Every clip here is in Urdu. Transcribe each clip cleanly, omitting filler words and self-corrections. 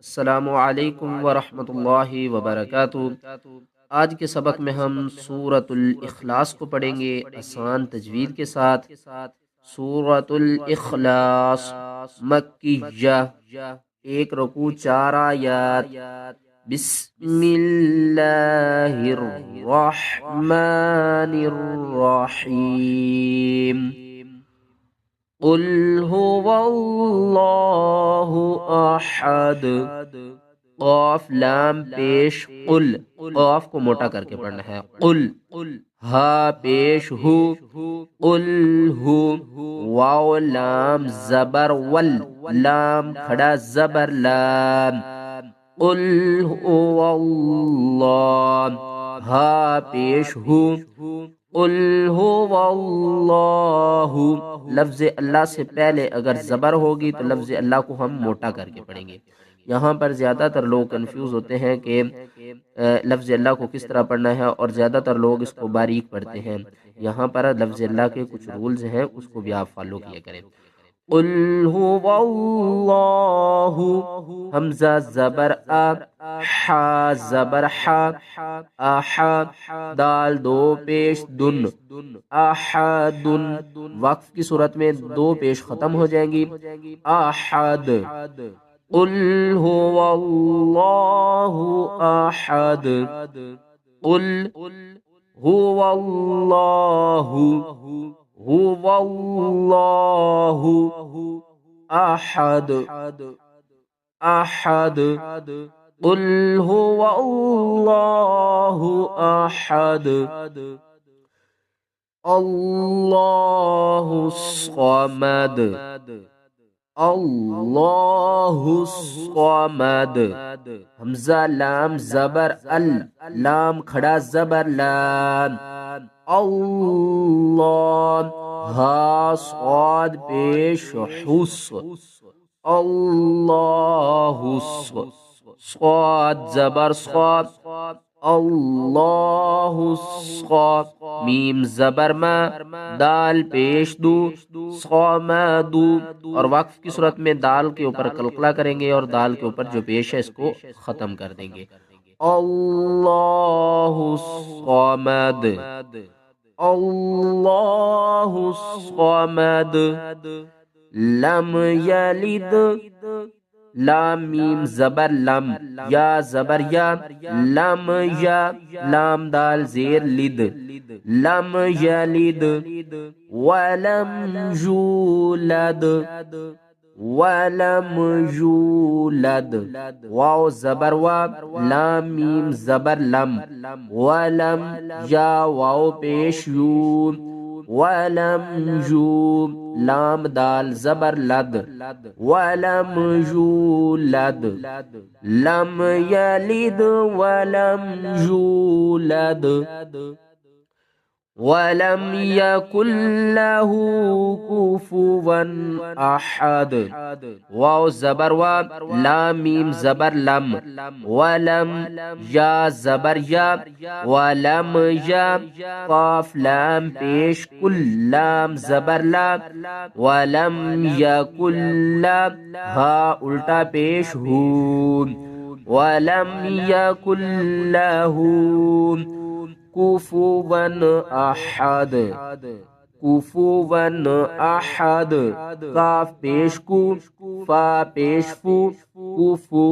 السلام علیکم ورحمۃ اللہ وبرکاتہ۔ آج کے سبق میں ہم سورۃ الاخلاص کو پڑھیں گے آسان تجوید کے ساتھ۔ سورۃ الاخلاص مکیہ، ایک رکوع، 4 آیات۔ بسم اللہ الرحمن الرحیم۔ قل هو اللہ احد، قاف لام پیش قل، قاف کو موٹا کر کے پڑھنا ہے، قل، ہا پیش ہو، قل ہو، واو لام زبر ول، لام کھڑا زبر لام، قل هو اللہ، ہا پیش ہو، قل هو اللہ۔ لفظ اللہ سے پہلے اگر زبر ہوگی تو لفظ اللہ کو ہم موٹا کر کے پڑھیں گے۔ یہاں پر زیادہ تر لوگ کنفیوز ہوتے ہیں کہ لفظ اللہ کو کس طرح پڑھنا ہے، اور زیادہ تر لوگ اس کو باریک پڑھتے ہیں۔ یہاں پر لفظ اللہ کے کچھ رولز ہیں، اس کو بھی آپ فالو کیا کریں۔ قل هو اللہ، حمزہ زبر آ، حا زبر حا، احا، دال دو پیش دن، احد، وقف کی صورت میں دو پیش ختم ہو جائیں گی، احد۔ قل هو اللہ احد، قل هو اللہ، هو اللہ احد، احد۔ قل هو اللہ احد، اللہ الصمد، اللہ الصمد، حمزہ لام زبر ال، لام کھڑا زبر لام، اللہ، ہا صاد پیش حس، اللہ، صاد زبر صاد، اللہ الصاد، میم زبر ما، دال پیش دو، صمدو، اور وقف کی صورت میں دال کے اوپر قلقلہ کریں گے اور دال کے اوپر جو پیش ہے اس کو ختم کر دیں گے، اللہ الصمد، اللہ الصمد، لم یلد، لام میم زبر لم، یا زبر یا، لم یا، لام دال زیر لد، لم یلد، ولم یولد، ولم یولد، واو زبر وا، لام میم زبر لم، ولم، یا واو پیش یو، ولم یو، لام دال زبر لد، ولم یولد، لم یلد ولم یولد، ولم یکن له کفوا احد، واو زبر وا، لام میم زبر لم، ولم، یا زبر یا، ولم یا، قاف لام پیش کل، لام زبر لا، ولم یکن لا، ہا الٹا پیش ہو، ولم یکن له کفوا احد، کفوا احد، کاف پیش کو، فا پیش فو، کفو،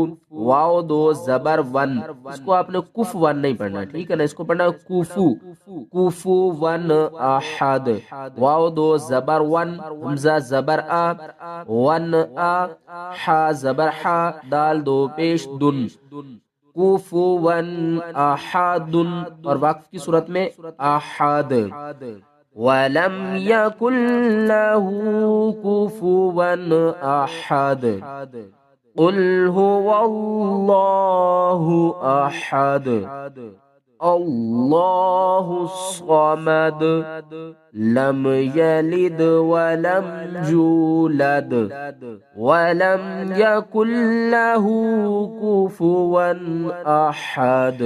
واو دو زبر ون، اس کو آپ نے کف ون نہیں پڑھنا، ٹھیک ہے نا، اس کو پڑھنا کفو، کفو ون احد، واو دو زبر ون، حمزہ زبر آ، ون آ، حا زبر حا، دال دو پیش دن، کفوا احد، اور وقف کی صورت میں احد، ولم یکن له کفوا احد، قل هو اللہ احد، اللہ الصمد، لم یلد ولم یولد، ولم یکن له کفوا احد۔